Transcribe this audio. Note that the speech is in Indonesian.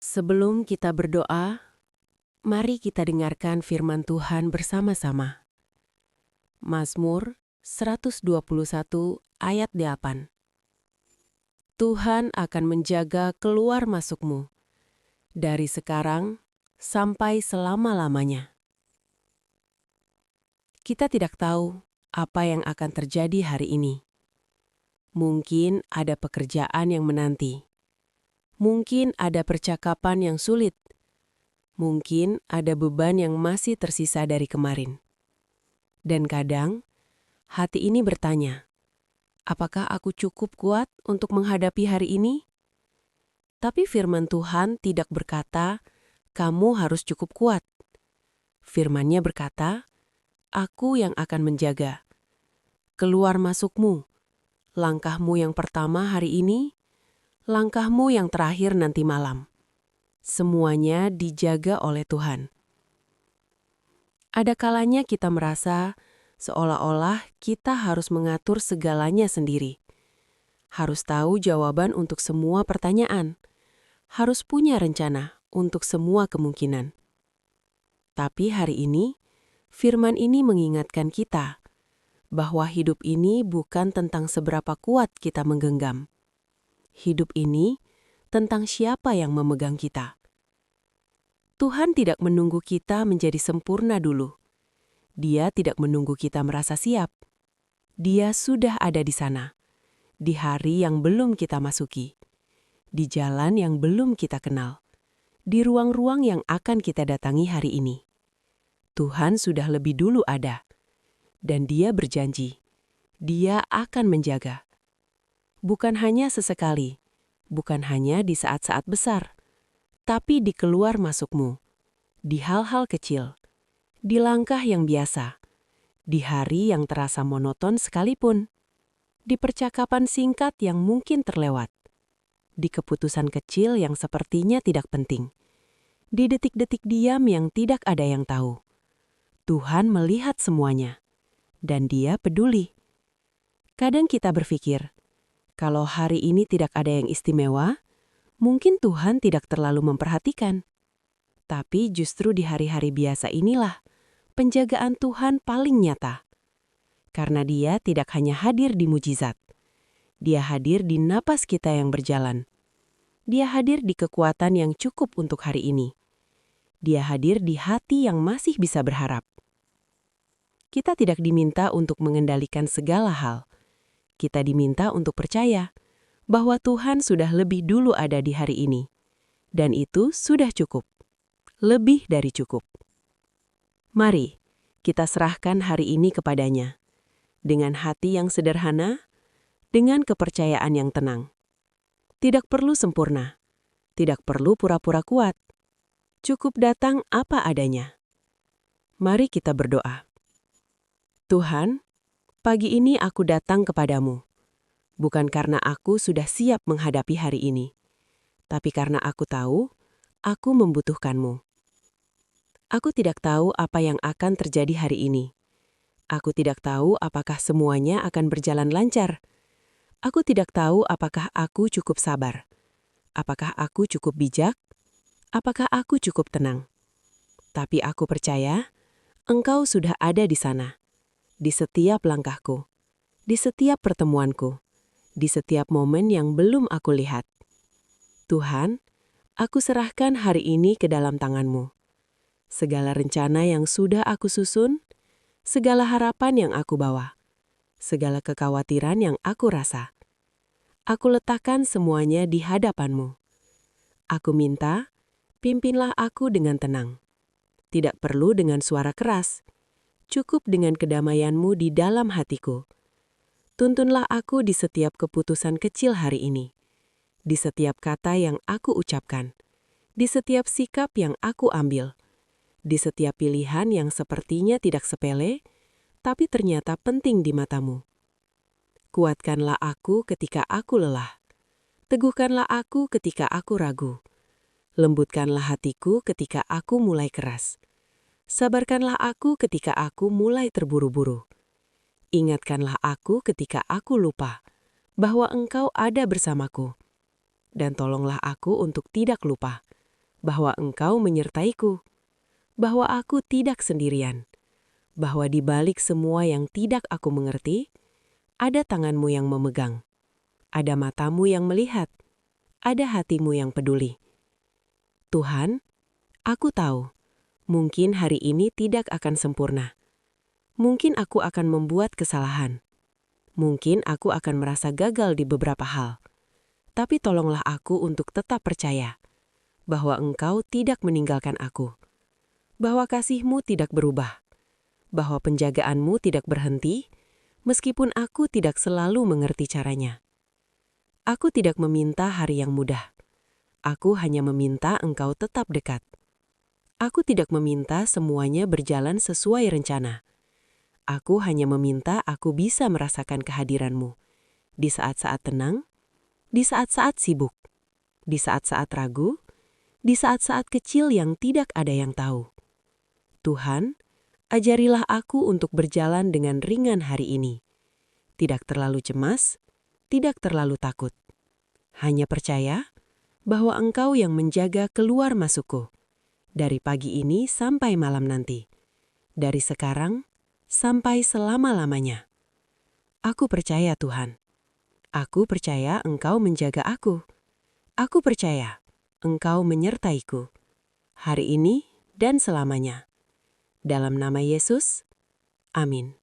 Sebelum kita berdoa, mari kita dengarkan firman Tuhan bersama-sama. Mazmur 121 ayat 8. Tuhan akan menjaga keluar masukmu, dari sekarang sampai selama-lamanya. Kita tidak tahu apa yang akan terjadi hari ini. Mungkin ada pekerjaan yang menanti. Mungkin ada percakapan yang sulit. Mungkin ada beban yang masih tersisa dari kemarin. Dan kadang, hati ini bertanya, apakah aku cukup kuat untuk menghadapi hari ini? Tapi firman Tuhan tidak berkata, kamu harus cukup kuat. Firman-Nya berkata, aku yang akan menjaga. Keluar masukmu, langkahmu yang pertama hari ini, langkahmu yang terakhir nanti malam. Semuanya dijaga oleh Tuhan. Ada kalanya kita merasa seolah-olah kita harus mengatur segalanya sendiri. Harus tahu jawaban untuk semua pertanyaan. Harus punya rencana untuk semua kemungkinan. Tapi hari ini, firman ini mengingatkan kita bahwa hidup ini bukan tentang seberapa kuat kita menggenggam. Hidup ini tentang siapa yang memegang kita. Tuhan tidak menunggu kita menjadi sempurna dulu. Dia tidak menunggu kita merasa siap. Dia sudah ada di sana, di hari yang belum kita masuki, di jalan yang belum kita kenal, di ruang-ruang yang akan kita datangi hari ini. Tuhan sudah lebih dulu ada, dan Dia berjanji, Dia akan menjaga. Bukan hanya sesekali, bukan hanya di saat-saat besar, tapi di keluar masukmu, di hal-hal kecil, di langkah yang biasa, di hari yang terasa monoton sekalipun, di percakapan singkat yang mungkin terlewat, di keputusan kecil yang sepertinya tidak penting, di detik-detik diam yang tidak ada yang tahu. Tuhan melihat semuanya, dan Dia peduli. Kadang kita berpikir, kalau hari ini tidak ada yang istimewa, mungkin Tuhan tidak terlalu memperhatikan. Tapi justru di hari-hari biasa inilah penjagaan Tuhan paling nyata. Karena Dia tidak hanya hadir di mujizat. Dia hadir di napas kita yang berjalan. Dia hadir di kekuatan yang cukup untuk hari ini. Dia hadir di hati yang masih bisa berharap. Kita tidak diminta untuk mengendalikan segala hal. Kita diminta untuk percaya bahwa Tuhan sudah lebih dulu ada di hari ini. Dan itu sudah cukup. Lebih dari cukup. Mari, kita serahkan hari ini kepadanya. Dengan hati yang sederhana, dengan kepercayaan yang tenang. Tidak perlu sempurna. Tidak perlu pura-pura kuat. Cukup datang apa adanya. Mari kita berdoa. Tuhan, pagi ini aku datang kepadamu. Bukan karena aku sudah siap menghadapi hari ini, tapi karena aku tahu, aku membutuhkanmu. Aku tidak tahu apa yang akan terjadi hari ini. Aku tidak tahu apakah semuanya akan berjalan lancar. Aku tidak tahu apakah aku cukup sabar. Apakah aku cukup bijak? Apakah aku cukup tenang? Tapi aku percaya, Engkau sudah ada di sana. Di setiap langkahku. Di setiap pertemuanku. Di setiap momen yang belum aku lihat. Tuhan, aku serahkan hari ini ke dalam tangan-Mu. Segala rencana yang sudah aku susun, segala harapan yang aku bawa, segala kekhawatiran yang aku rasa. Aku letakkan semuanya di hadapan-Mu. Aku minta, pimpinlah aku dengan tenang. Tidak perlu dengan suara keras, cukup dengan kedamaian-Mu di dalam hatiku. Tuntunlah aku di setiap keputusan kecil hari ini, di setiap kata yang aku ucapkan, di setiap sikap yang aku ambil, di setiap pilihan yang sepertinya tidak sepele, tapi ternyata penting di mata-Mu. Kuatkanlah aku ketika aku lelah. Teguhkanlah aku ketika aku ragu. Lembutkanlah hatiku ketika aku mulai keras. Sabarkanlah aku ketika aku mulai terburu-buru. Ingatkanlah aku ketika aku lupa bahwa Engkau ada bersamaku. Dan tolonglah aku untuk tidak lupa bahwa Engkau menyertaiku, bahwa aku tidak sendirian, bahwa di balik semua yang tidak aku mengerti, ada tangan-Mu yang memegang, ada mata-Mu yang melihat, ada hati-Mu yang peduli. Tuhan, aku tahu, mungkin hari ini tidak akan sempurna. Mungkin aku akan membuat kesalahan. Mungkin aku akan merasa gagal di beberapa hal. Tapi tolonglah aku untuk tetap percaya bahwa Engkau tidak meninggalkan aku, bahwa kasih-Mu tidak berubah, bahwa penjagaan-Mu tidak berhenti, meskipun aku tidak selalu mengerti caranya. Aku tidak meminta hari yang mudah. Aku hanya meminta Engkau tetap dekat. Aku tidak meminta semuanya berjalan sesuai rencana. Aku hanya meminta aku bisa merasakan kehadiran-Mu di saat-saat tenang, di saat-saat sibuk, di saat-saat ragu, di saat-saat kecil yang tidak ada yang tahu. Tuhan, ajarilah aku untuk berjalan dengan ringan hari ini. Tidak terlalu cemas, tidak terlalu takut. Hanya percaya bahwa Engkau yang menjaga keluar masukku. Dari pagi ini sampai malam nanti. Dari sekarang sampai selama-lamanya. Aku percaya Tuhan. Aku percaya Engkau menjaga aku. Aku percaya Engkau menyertaiku. Hari ini dan selamanya. Dalam nama Yesus, amin.